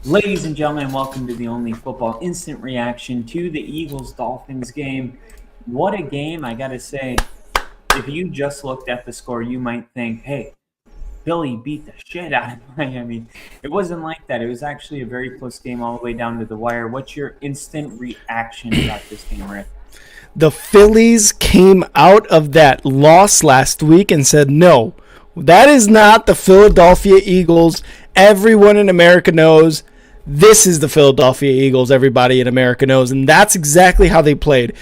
Ladies and gentlemen, welcome to the only football instant reaction to the Eagles-Dolphins game. What a game, I gotta say. If you just looked at the score, you might think, hey, Philly beat the shit out of Miami. It wasn't like that. It was actually a very close game all the way down to the wire. What's your instant reaction about this game, Rick? The Phillies came out of that loss last week and said, no, that is not the Philadelphia Eagles. Everyone in America knows this is the Philadelphia Eagles. Everybody in America knows. And that's exactly how they played.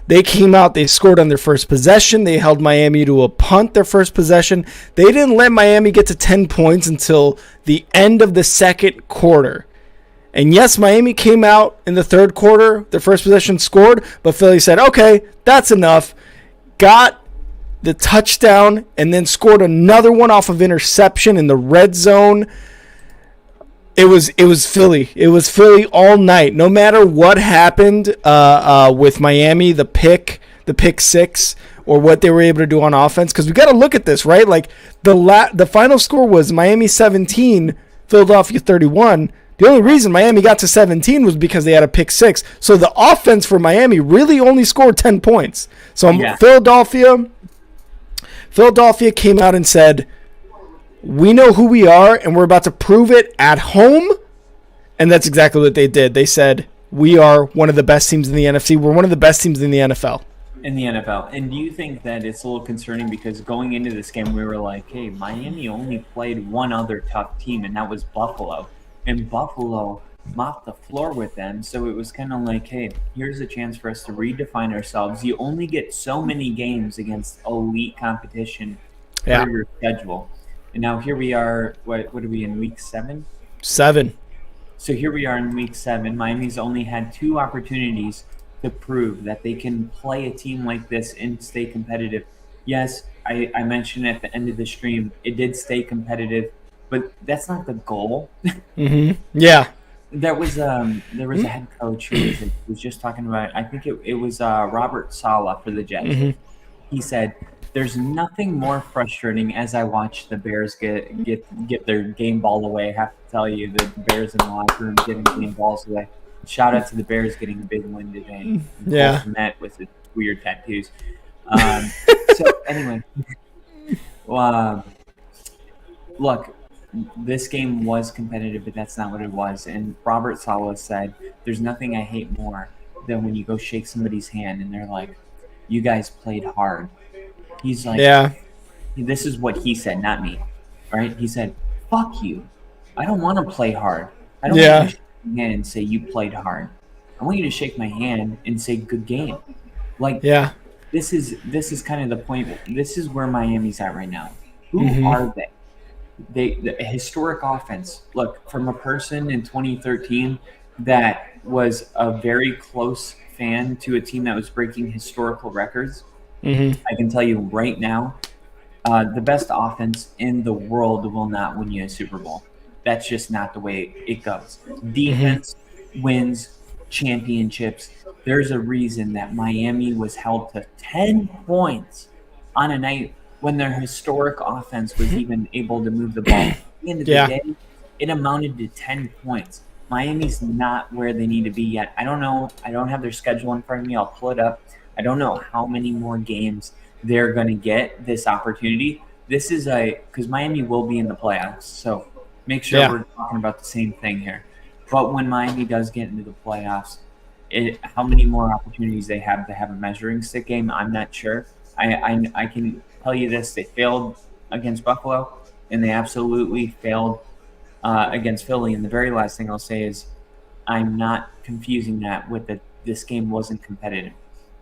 They came out, they scored on their first possession. They held Miami to a punt their first possession. They didn't let Miami get to 10 points until the end of the second quarter. And yes, Miami came out in the third quarter. Their first possession scored, but Philly said, okay, that's enough. Got the touchdown and then scored another one off of interception in the red zone. It was Philly. It was Philly all night. No matter what happened with Miami, the pick six, or what they were able to do on offense, because we got to look at this, right? Like the final score was Miami 17, Philadelphia 31. The only reason Miami got to 17 was because they had a pick six. So the offense for Miami really only scored 10 points. So yeah. Philadelphia came out and said, we know who we are, and we're about to prove it at home. And that's exactly what they did. They said, we are one of the best teams in the NFC. We're one of the best teams in the NFL. And do you think that it's a little concerning because going into this game, we were like, hey, Miami only played one other tough team, and that was Buffalo. And Buffalo mopped the floor with them. So it was kind of like, hey, here's a chance for us to redefine ourselves. You only get so many games against elite competition for your schedule. And now here we are, what are we in, week 7? 7. So here we are in week 7. Miami's only had 2 opportunities to prove that they can play a team like this and stay competitive. Yes, I mentioned at the end of the stream, it did stay competitive, but that's not the goal. Mm-hmm. Yeah. There was a head coach who was just talking about, I think it was Robert Saleh for the Jets. Mm-hmm. He said, there's nothing more frustrating as I watch the Bears get their game ball away. I have to tell you, the Bears in the locker room getting game balls away. Shout out to the Bears getting a big win today. Yeah. Met with his weird tattoos. So anyway, look, this game was competitive, but that's not what it was. And Robert Saleh said, there's nothing I hate more than when you go shake somebody's hand and they're like, you guys played hard. He's like, yeah. This is what he said, not me. Right? He said, fuck you. I don't want to play hard. I don't want you to shake my hand and say you played hard. I want you to shake my hand and say good game. Like, this is kind of the point. This is where Miami's at right now. Who are they? The historic offense. Look, from a person in 2013 that was a very close fan to a team that was breaking historical records. Mm-hmm. I can tell you right now, the best offense in the world will not win you a Super Bowl. That's just not the way it goes. Defense wins championships. There's a reason that Miami was held to 10 points on a night when their historic offense was even able to move the ball. At the end of the day, it amounted to 10 points. Miami's not where they need to be yet. I don't know. I don't have their schedule in front of me. I'll pull it up. I don't know how many more games they're going to get this opportunity. This is because Miami will be in the playoffs, so make sure we're talking about the same thing here. But when Miami does get into the playoffs, how many more opportunities they have to have a measuring stick game, I'm not sure. I can tell you this: they failed against Buffalo, and they absolutely failed against Philly. And the very last thing I'll say is, I'm not confusing that with this game wasn't competitive.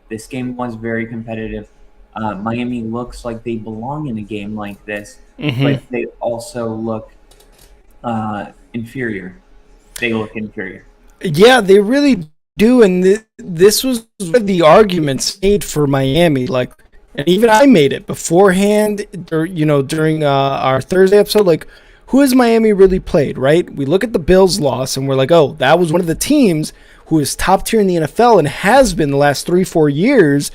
This game was very competitive. Miami looks like they belong in a game like this, but they also look inferior. They look inferior. Yeah, they really do. And this was the arguments made for Miami. Like, and even I made it beforehand, during our Thursday episode. Like, who has Miami really played, right? We look at the Bills' loss, and we're like, oh, that was one of the teams who is top tier in the NFL and has been the last 3-4 years,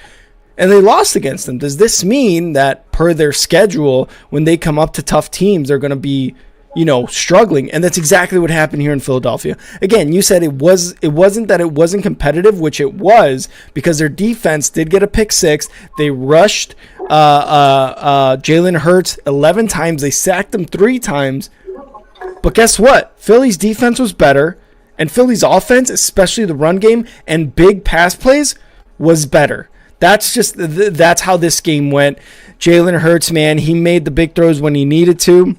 and they lost against them. Does this mean that per their schedule, when they come up to tough teams, they're going to be struggling, and that's exactly what happened here in Philadelphia. Again, you said it wasn't that it wasn't competitive, which it was, because their defense did get a pick six. They rushed Jalen Hurts 11 times. They sacked him 3 times. But guess what? Philly's defense was better, and Philly's offense, especially the run game and big pass plays, was better. That's how this game went. Jalen Hurts, man, he made the big throws when he needed to.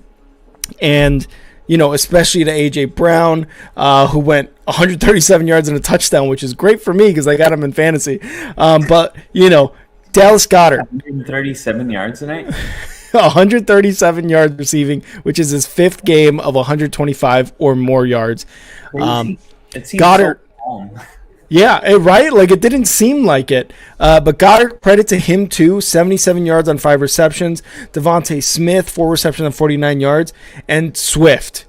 And, especially to A.J. Brown, who went 137 yards and a touchdown, which is great for me because I got him in fantasy. But, Dallas Goedert. 137 yards tonight? 137 yards receiving, which is his 5th game of 125 or more yards. It seems Goedert. So calm. Yeah, right? Like, it didn't seem like it. But Goddard, credit to him, too. 77 yards on 5 receptions. Devontae Smith, 4 receptions on 49 yards. And Swift.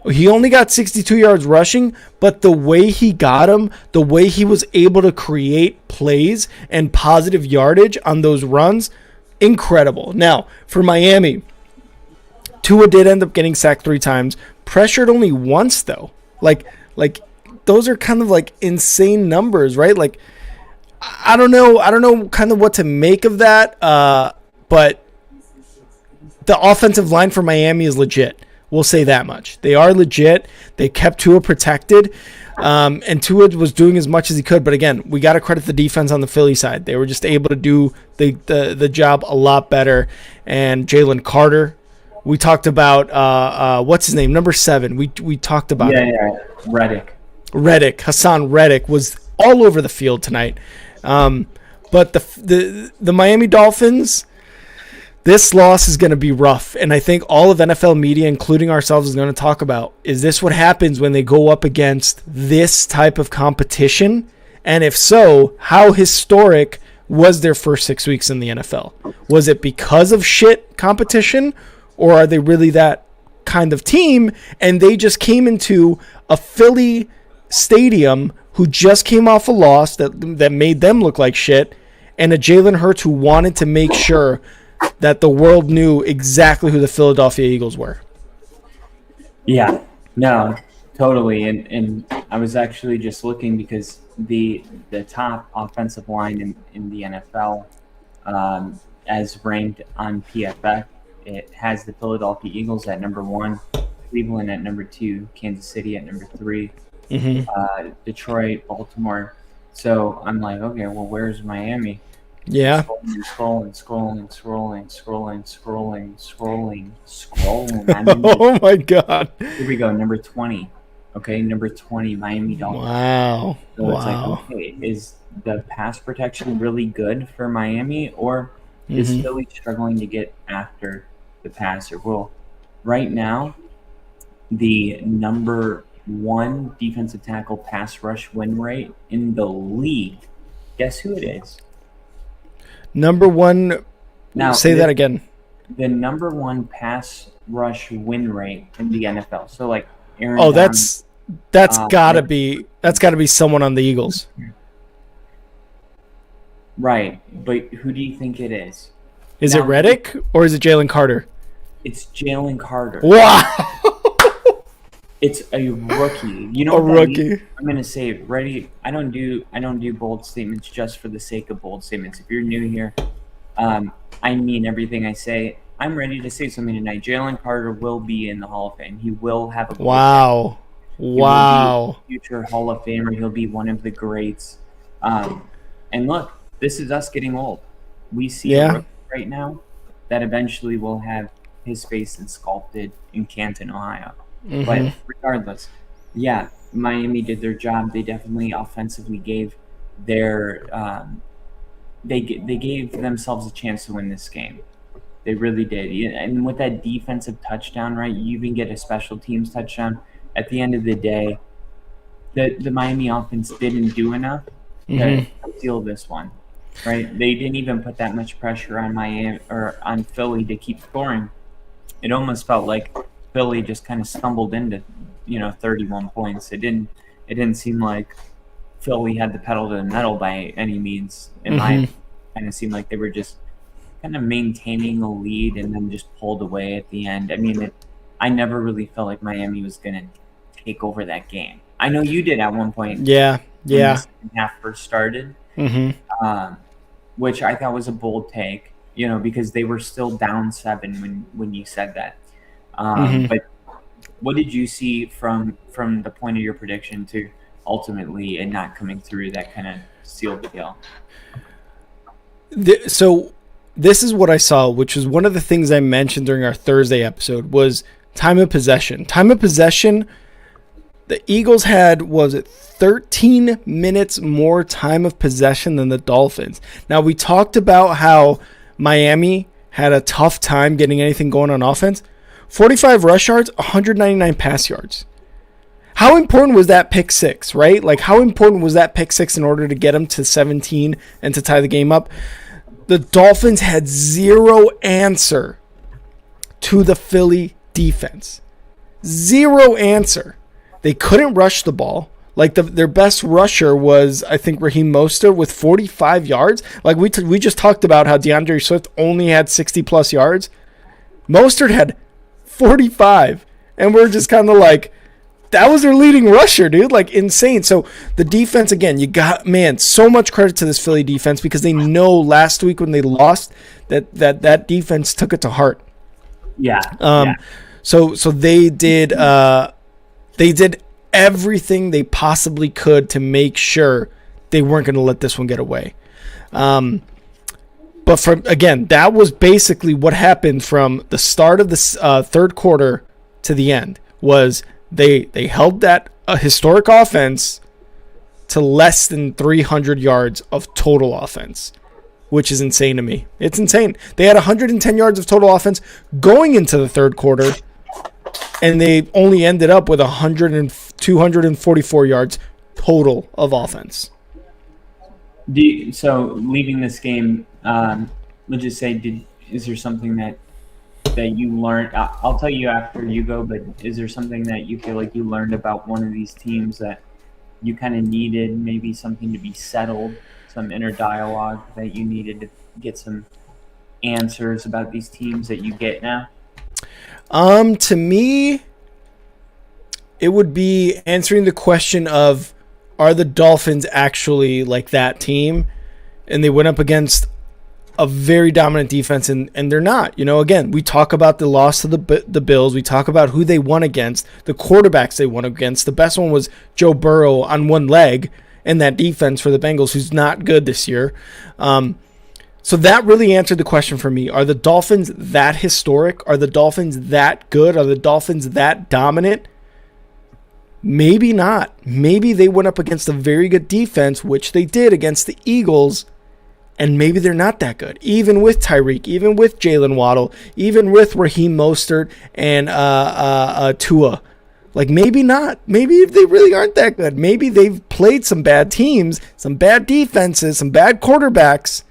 He only got 62 yards rushing, but the way he got him, the way he was able to create plays and positive yardage on those runs, incredible. Now, for Miami, Tua did end up getting sacked 3 times. Pressured only once, though. Like those are kind of like insane numbers, right? Like, I don't know kind of what to make of that. But the offensive line for Miami is legit. We'll say that much. They are legit. They kept Tua protected. And Tua was doing as much as he could. But again, we got to credit the defense on the Philly side. They were just able to do the job a lot better. And Jalen Carter, we talked about, what's his name? Number 7. We talked about it. Yeah, Hassan Reddick was all over the field tonight. But the Miami Dolphins, this loss is going to be rough. And I think all of NFL media, including ourselves, is going to talk about, is this what happens when they go up against this type of competition? And if so, how historic was their first 6 weeks in the NFL? Was it because of shit competition, or are they really that kind of team? And they just came into a Philly stadium who just came off a loss that made them look like shit, and a Jalen Hurts who wanted to make sure that the world knew exactly who the Philadelphia Eagles were. Yeah, no, totally. And I was actually just looking because the top offensive line in the NFL, as ranked on PFF, it has the Philadelphia Eagles at number 1, Cleveland at number 2, Kansas City at number 3, Detroit, Baltimore. So I'm like, okay, well, where's Miami? Yeah. Scrolling. Oh my God. Here we go, number 20. Okay, number 20, Miami Dolphins. Wow. So it's like, okay, is the pass protection really good for Miami, or is Philly struggling to get after the passer? Well, right now, the number 1 defensive tackle pass rush win rate in the league. Guess who it is? Number 1. Now, say that again. The number 1 pass rush win rate in the NFL. So like Aaron. Oh, that's gotta be someone on the Eagles. Right, but who do you think it is? Is it Reddick or is it Jalen Carter? It's Jalen Carter. Wow. It's a rookie. You know, a rookie. I'm gonna say it. Ready? I don't do bold statements just for the sake of bold statements. If you're new here, I mean everything I say. I'm ready to say something tonight. Jalen Carter will be in the Hall of Fame. He will have a wow. Future Hall of Famer. He'll be one of the greats. And look, this is us getting old. We see a rookie right now that eventually will have his face sculpted in Canton, Ohio. But regardless, yeah, Miami did their job. They definitely offensively gave their they gave themselves a chance to win this game. They really did. And with that defensive touchdown, right, you even get a special teams touchdown. At the end of the day, the Miami offense didn't do enough to steal this one, right? They didn't even put that much pressure on Miami or on Philly to keep scoring. It almost felt like Philly just kind of stumbled into, 31 points. It didn't seem like Philly had the pedal to the metal by any means. In my opinion, it kind of seemed like they were just kind of maintaining a lead and then just pulled away at the end. I mean, I never really felt like Miami was going to take over that game. I know you did at one point. Yeah. When the second half first started, Mm-hmm. Which I thought was a bold take, because they were still down 7 when you said that. But what did you see from the point of your prediction to ultimately it not coming through that kind of sealed the deal? So this is what I saw, which was one of the things I mentioned during our Thursday episode, was time of possession. Time of possession, the Eagles had, was it 13 minutes more time of possession than the Dolphins. Now, we talked about how Miami had a tough time getting anything going on offense. 45 rush yards, 199 pass yards. How important was that pick six, right? Like, how important was that pick six in order to get them to 17 and to tie the game up? The Dolphins had zero answer to the Philly defense. Zero answer. They couldn't rush the ball. Like, their best rusher was, I think, Raheem Mostert with 45 yards. Like, we just talked about how DeAndre Swift only had 60-plus yards. Mostert had 45. And we're just kind of like, that was their leading rusher, dude. Like, insane. So the defense, again, so much credit to this Philly defense, because they know last week when they lost that defense took it to heart. Yeah. So they did everything they possibly could to make sure they weren't going to let this one get away. But that was basically what happened from the start of the third quarter to the end. Was they held that historic offense to less than 300 yards of total offense, which is insane to me. It's insane. They had 110 yards of total offense going into the third quarter, and they only ended up with 244 yards total of offense. So leaving this game, let's just say, is there something that you learned? I'll tell you after you go, but is there something that you feel like you learned about one of these teams that you kind of needed, maybe something to be settled, some inner dialogue that you needed to get some answers about these teams that you get now? To me, it would be answering the question of, are the Dolphins actually like that team? And they went up against a very dominant defense, and they're not. Again, we talk about the loss to the Bills. We talk about who they won against, the quarterbacks they won against. The best one was Joe Burrow on one leg, and that defense for the Bengals, who's not good this year. So that really answered the question for me. Are the Dolphins that historic? Are the Dolphins that good? Are the Dolphins that dominant? Maybe not. Maybe they went up against a very good defense, which they did against the Eagles, and maybe they're not that good. Even with Tyreek, even with Jalen Waddle, even with Raheem Mostert and Tua. Like, maybe not. Maybe they really aren't that good. Maybe they've played some bad teams, some bad defenses, some bad quarterbacks.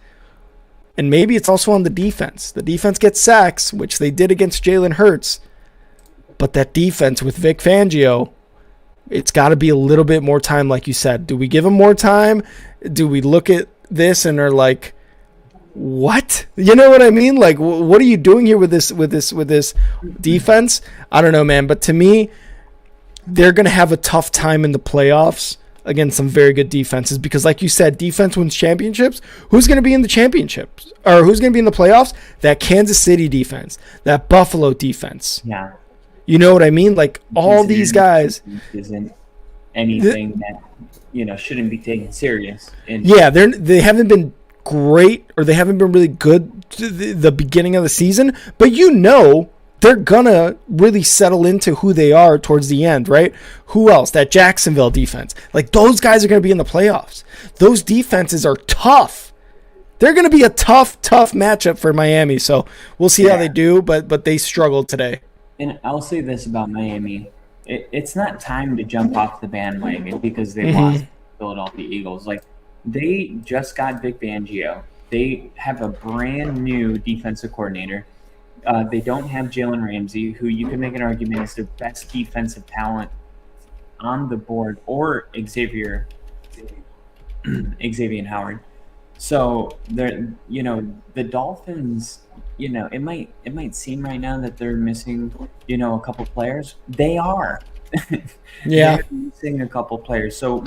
And maybe it's also on the defense. The defense gets sacks, which they did against Jalen Hurts. But that defense with Vic Fangio, it's got to be a little bit more time, like you said. Do we give him more time? Do we look at this and are like, what? You know what I mean? Like, what are you doing here with this defense? I don't know, man. But to me, they're going to have a tough time in the playoffs against some very good defenses, because like you said, defense wins championships. Who's going to be in the championships, or who's going to be in the playoffs? That Kansas City defense, that Buffalo defense. Yeah. You know what I mean? Like, all these guys isn't anything that shouldn't be taken serious. They haven't been great, or they haven't been really good the beginning of the season, but they're gonna really settle into who they are towards the end, right? Who else? That Jacksonville defense. Like, those guys are gonna be in the playoffs. Those defenses are tough. They're gonna be a tough matchup for Miami. So we'll see how they do, but they struggled today. And I'll say this about Miami. It's not time to jump off the bandwagon because they lost the Philadelphia Eagles. Like, they just got Vic Fangio. They have a brand new defensive coordinator. They don't have Jalen Ramsey, who you can make an argument is the best defensive talent on the board, or Xavier Howard. So the Dolphins, it might seem right now that they're missing, a couple players. They are. Yeah. They're missing a couple players. So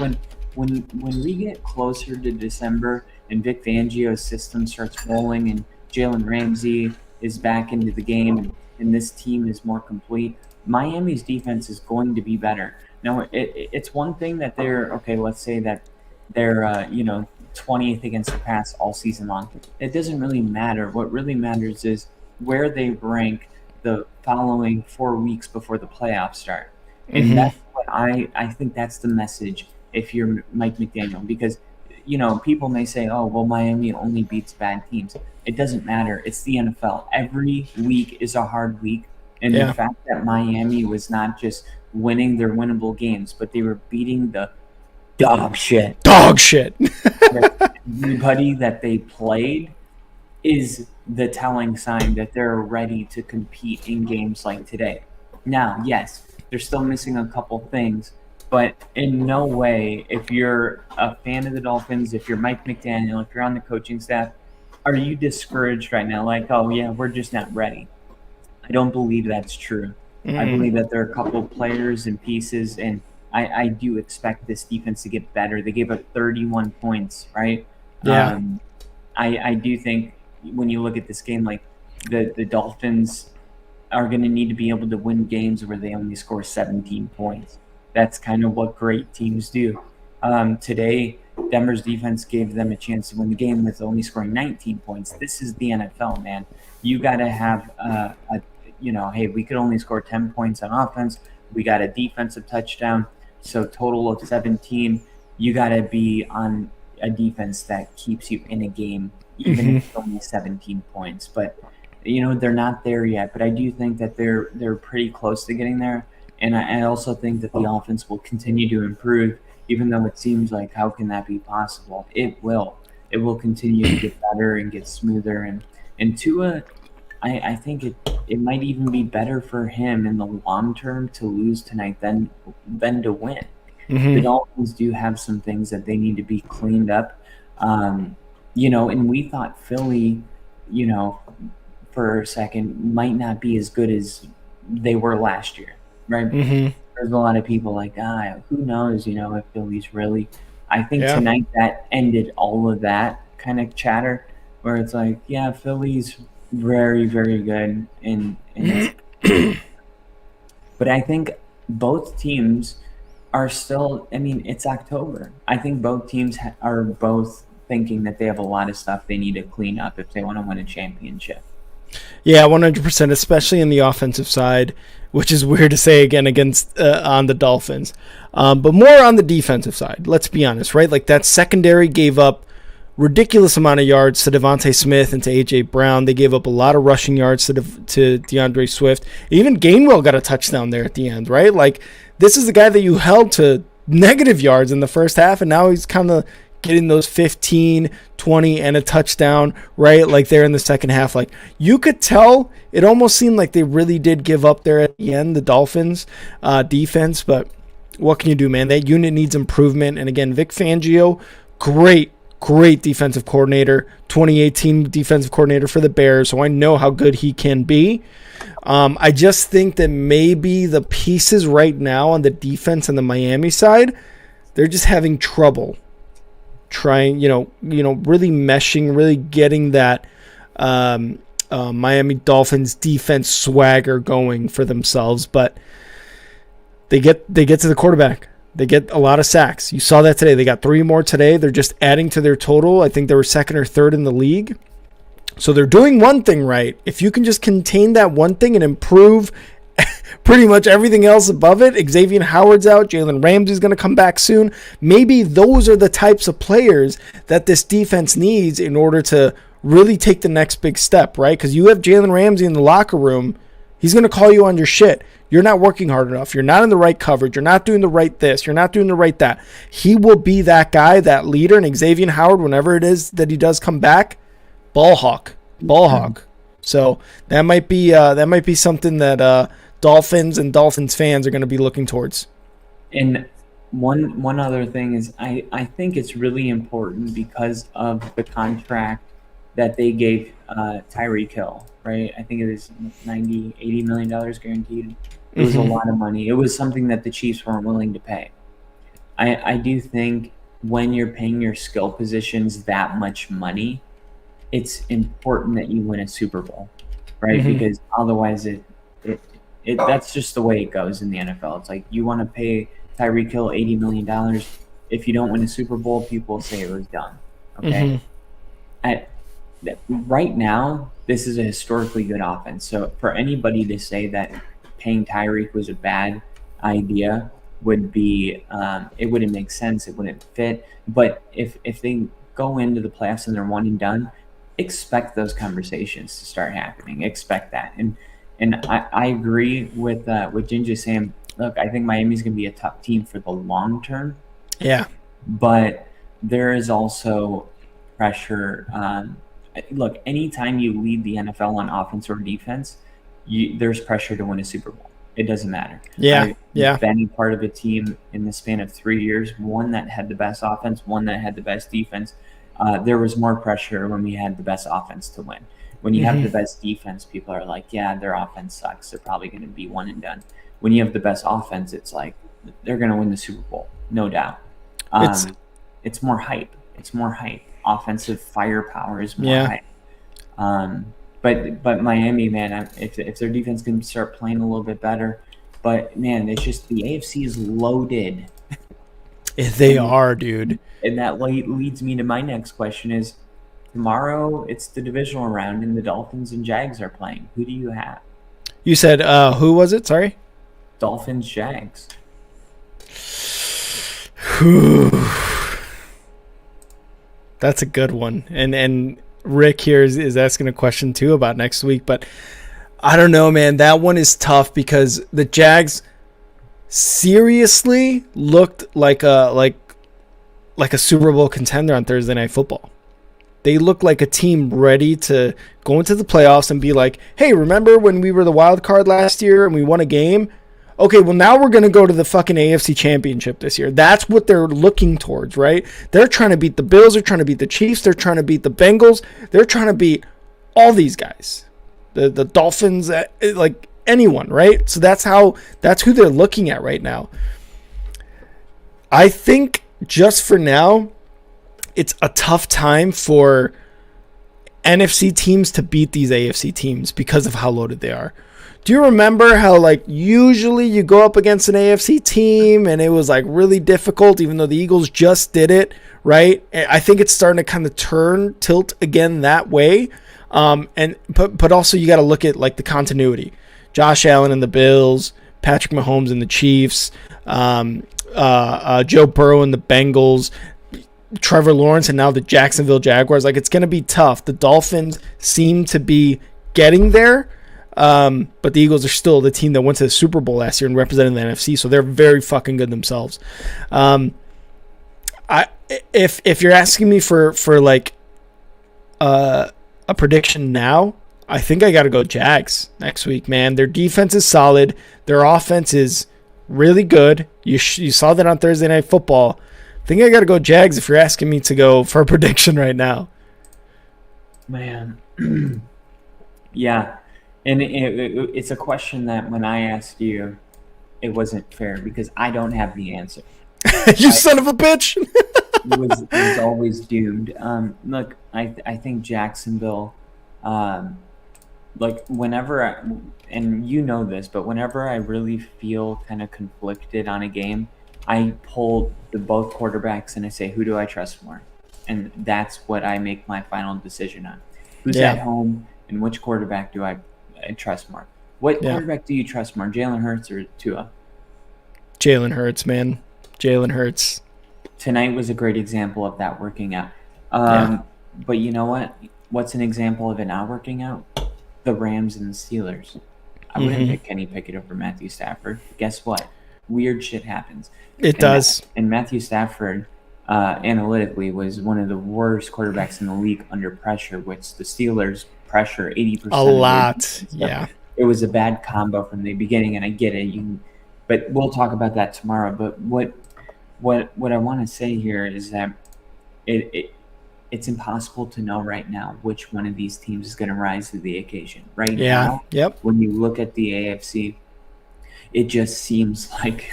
when we get closer to December and Vic Fangio's system starts rolling and Jalen Ramsey is back into the game and this team is more complete, Miami's defense is going to be better. Now, it's one thing that they're okay. Let's say that they're 20th against the pass all season long. It doesn't really matter. What really matters is where they rank the following 4 weeks before the playoffs start. And that's what I think that's the message if you're Mike McDaniel, because people may say, oh well, Miami only beats bad teams. It doesn't matter. It's the NFL. Every week is a hard week, and the fact that Miami was not just winning their winnable games, but they were beating the dog shit everybody that they played is the telling sign that they're ready to compete in games like today. Now, yes, they're still missing a couple things, but in no way, if you're a fan of the Dolphins, if you're Mike McDaniel, if you're on the coaching staff, are you discouraged right now? Like, oh yeah, we're just not ready. I don't believe that's true. I believe that there are a couple of players and pieces, and I do expect this defense to get better. They gave up 31 points, right? Yeah. I do think when you look at this game, like the Dolphins are going to need to be able to win games where they only score 17 points. That's kind of what great teams do. Today, Denver's defense gave them a chance to win the game with only scoring 19 points. This is the NFL, man. You got to have hey, we could only score 10 points on offense. We got a defensive touchdown. So total of 17. You got to be on a defense that keeps you in a game, even if it's only 17 points. But, they're not there yet. But I do think that they're pretty close to getting there. And I also think that the offense will continue to improve, even though it seems like, how can that be possible? It will. It will continue to get better and get smoother. And Tua, I think it might even be better for him in the long term to lose tonight than to win. The Dolphins do have some things that they need to be cleaned up. And we thought Philly, for a second, might not be as good as they were last year, right? There's a lot of people like, who knows, if Philly's really. I think tonight that ended all of that kind of chatter where it's like, yeah, Philly's very, very good. And but I think both teams are still, it's October. I think both teams are both thinking that they have a lot of stuff they need to clean up if they want to win a championship. Yeah, 100%, especially in the offensive side, which is weird to say again against on the Dolphins. But more on the defensive side, let's be honest, right? Like that secondary gave up ridiculous amount of yards to Devontae Smith and to A.J. Brown. They gave up a lot of rushing yards to DeAndre Swift. Even Gainwell got a touchdown there at the end, right? Like this is the guy that you held to negative yards in the first half, and now he's kind of getting those 15, 20, and a touchdown, right? Like there in the second half. Like you could tell it almost seemed like they really did give up there at the end, the Dolphins defense. But what can you do, man? That unit needs improvement. And again, Vic Fangio, great defensive coordinator, 2018 defensive coordinator for the Bears. So I know how good he can be. I just think that maybe the pieces right now on the defense on the Miami side, they're just having trouble trying, really meshing, really getting that Miami Dolphins defense swagger going for themselves. But they get to the quarterback. They get a lot of sacks. You saw that today. They got 3 more today. They're just adding to their total. I think they were second or third in the league. So they're doing one thing right. If you can just contain that one thing and improve pretty much everything else above it. Xavier Howard's out. Jalen Ramsey's going to come back soon. Maybe those are the types of players that this defense needs in order to really take the next big step, right? Because you have Jalen Ramsey in the locker room. He's going to call you on your shit. You're not working hard enough. You're not in the right coverage. You're not doing the right this. You're not doing the right that. He will be that guy, that leader. And Xavier Howard, whenever it is that he does come back, ball hawk. So that might be something that Dolphins and Dolphins fans are going to be looking towards. And one other thing is I think it's really important because of the contract that they gave Tyreek Hill, right? I think it was 90, $80 million guaranteed. It was a lot of money. It was something that the Chiefs weren't willing to pay. I do think when you're paying your skill positions that much money, it's important that you win a Super Bowl, right? Because otherwise that's just the way it goes in the NFL. It's like you want to pay Tyreek Hill $80 million. If you don't win a Super Bowl, people say it was dumb. Okay. Right now, this is a historically good offense. So for anybody to say that paying Tyreek was a bad idea would be it wouldn't make sense. It wouldn't fit. But if they go into the playoffs and they're one and done, expect those conversations to start happening. Expect that. And I agree with Ginger saying, look, I think Miami's going to be a tough team for the long term. Yeah. But there is also pressure. Look, anytime you lead the NFL on offense or defense, there's pressure to win a Super Bowl. It doesn't matter. I've been part of a team in the span of 3 years, one that had the best offense, one that had the best defense. There was more pressure when we had the best offense to win. When you have the best defense, people are like, yeah, their offense sucks. They're probably going to be one and done. When you have the best offense, it's like they're going to win the Super Bowl, no doubt. It's more hype. It's more hype. Offensive firepower is more hype. But Miami, man, if their defense can start playing a little bit better, but man, it's just the AFC is loaded. They are, dude. And that leads me to my next question: is tomorrow it's the divisional round, and the Dolphins and Jags are playing. Who do you have? You said who was it? Sorry. Dolphins, Jags. That's a good one. And Rick here is asking a question too about next week, but I don't know, man. That one is tough because the Jags seriously looked like a Super Bowl contender on Thursday Night Football. They look like a team ready to go into the playoffs and be like, hey, remember when we were the wild card last year and we won a game? Okay, well, now we're going to go to the fucking AFC Championship this year. That's what they're looking towards, right? They're trying to beat the Bills. They're trying to beat the Chiefs. They're trying to beat the Bengals. They're trying to beat all these guys. The Dolphins, like anyone, right? So that's who they're looking at right now. I think just for now, it's a tough time for NFC teams to beat these AFC teams because of how loaded they are. Do you remember how, like, usually you go up against an AFC team and it was, like, really difficult, even though the Eagles just did it, right? I think it's starting to kind of tilt again that way. But also you got to look at, like, the continuity. Josh Allen and the Bills, Patrick Mahomes and the Chiefs, Joe Burrow and the Bengals, Trevor Lawrence and now the Jacksonville Jaguars. Like, it's going to be tough. The Dolphins seem to be getting there. But the Eagles are still the team that went to the Super Bowl last year and represented the NFC, so they're very fucking good themselves. If you're asking me for like a prediction now, I think I got to go Jags next week, man. Their defense is solid. Their offense is really good. You saw that on Thursday Night Football. I think I got to go Jags if you're asking me to go for a prediction right now. Man. Yeah. And it's a question that when I asked you, it wasn't fair because I don't have the answer. Son of a bitch! it was always doomed. Look, I think Jacksonville, like whenever, and you know this, but whenever I really feel kind of conflicted on a game, I pull both quarterbacks and I say, who do I trust more? And that's what I make my final decision on. Who's at home and which quarterback do I trust more? What quarterback do you trust more, Jalen Hurts or Tua? Jalen Hurts, man. Jalen Hurts. Tonight was a great example of that working out. But you know what? What's an example of it not working out? The Rams and the Steelers. I wouldn't pick Kenny Pickett over Matthew Stafford. Guess what? Weird shit happens. It does. And Matthew Stafford, analytically, was one of the worst quarterbacks in the league under pressure, which the Steelers pressure 80%. A lot, yeah. It was a bad combo from the beginning, and I get it. But we'll talk about that tomorrow. But what I want to say here is that it's impossible to know right now which one of these teams is going to rise to the occasion. Right Yeah. now, Yep. when you look at the AFC, it just seems like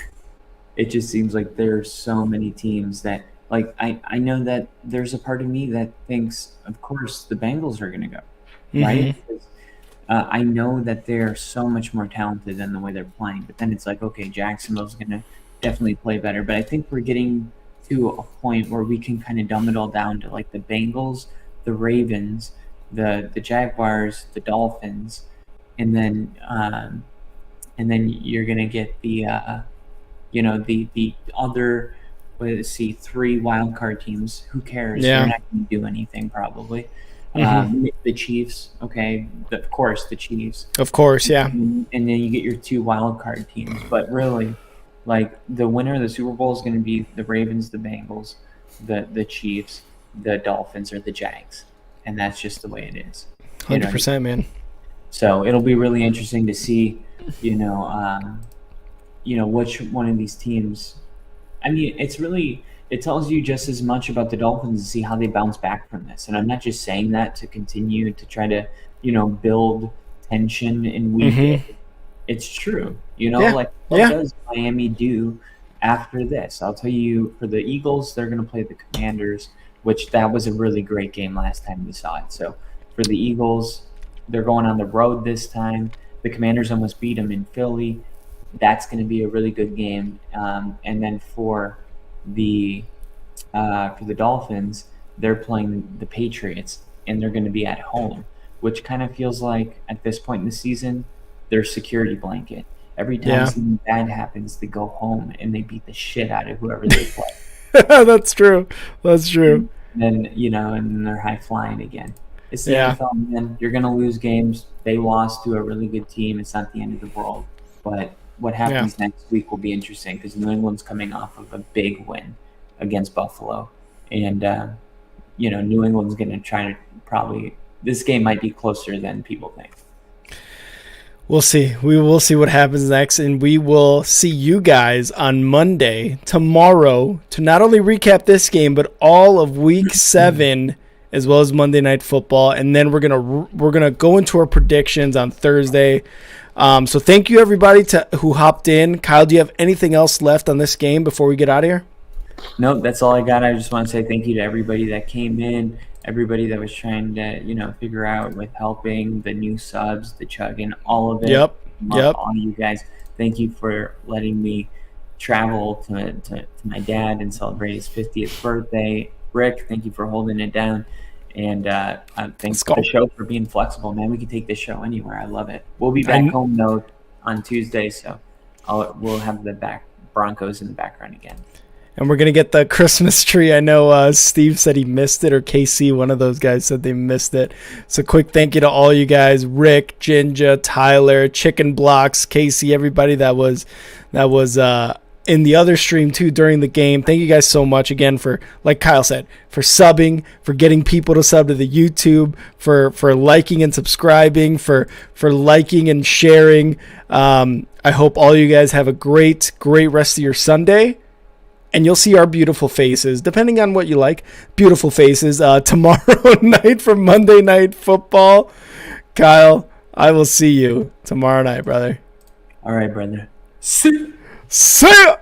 there's so many teams that, like, I know that there's a part of me that thinks, of course, the Bengals are going to go, right? Because, I know that they're so much more talented than the way they're playing, but then it's like, okay, Jacksonville's going to definitely play better. But I think we're getting to a point where we can kind of dumb it all down to like the Bengals, the Ravens, the Jaguars, the Dolphins, and then you're going to get the the other, let's see, 3 wild card teams. Who cares? Yeah. They're not going to do anything probably. The Chiefs, okay, of course the Chiefs. Of course, yeah. And then you get your 2 wild card teams. But really, like, the winner of the Super Bowl is going to be the Ravens, the Bengals, the Chiefs, the Dolphins, or the Jags, and that's just the way it is. 100%, man. So it'll be really interesting to see, which one of these teams. I mean, it tells you just as much about the Dolphins to see how they bounce back from this. And I'm not just saying that to continue to try to, build tension in week 8. It's true. What does Miami do after this? I'll tell you, for the Eagles, they're going to play the Commanders, which that was a really great game last time we saw it. So for the Eagles, they're going on the road this time. The Commanders almost beat them in Philly. That's going to be a really good game. And then for the Dolphins, they're playing the Patriots, and they're going to be at home, which kind of feels like at this point in the season, their security blanket. Every time something bad happens, they go home and they beat the shit out of whoever they play. That's true. And then, and they're high flying again. It's the NFL, man. You're going to lose games. They lost to a really good team. It's not the end of the world. But what happens next week will be interesting, because New England's coming off of a big win against Buffalo. And, New England's going to try to this game might be closer than people think. We'll see. We will see what happens next, and we will see you guys on Monday, tomorrow, to not only recap this game, but all of Week 7, as well as Monday Night Football. And then we're gonna go into our predictions on Thursday. So thank you, everybody who hopped in. Kyle, do you have anything else left on this game before we get out of here? No, that's all I got. I just want to say thank you to everybody that came in, everybody that was trying to, figure out with helping, the new subs, the chugging, all of it. Yep. All of you guys. Thank you for letting me travel to my dad and celebrate his 50th birthday. Rick, thank you for holding it down. And thanks to the show for being flexible, man. We can take this show anywhere. I love it. We'll be back home, though, on Tuesday, so we'll have the Broncos in the background again. And we're going to get the Christmas tree. I know Steve said he missed it, or KC, one of those guys, said they missed it. So quick thank you to all you guys, Rick, Jinja, Tyler, Chicken Blocks, Casey, everybody that was in the other stream too during the game. Thank you guys so much again for, like Kyle said, for subbing, for getting people to sub to the YouTube, for liking and subscribing, for liking and sharing. I hope all you guys have a great rest of your Sunday. And you'll see our beautiful faces, depending on what you like, beautiful faces, tomorrow night for Monday Night Football. Kyle, I will see you tomorrow night, brother. All right, brother. See ya!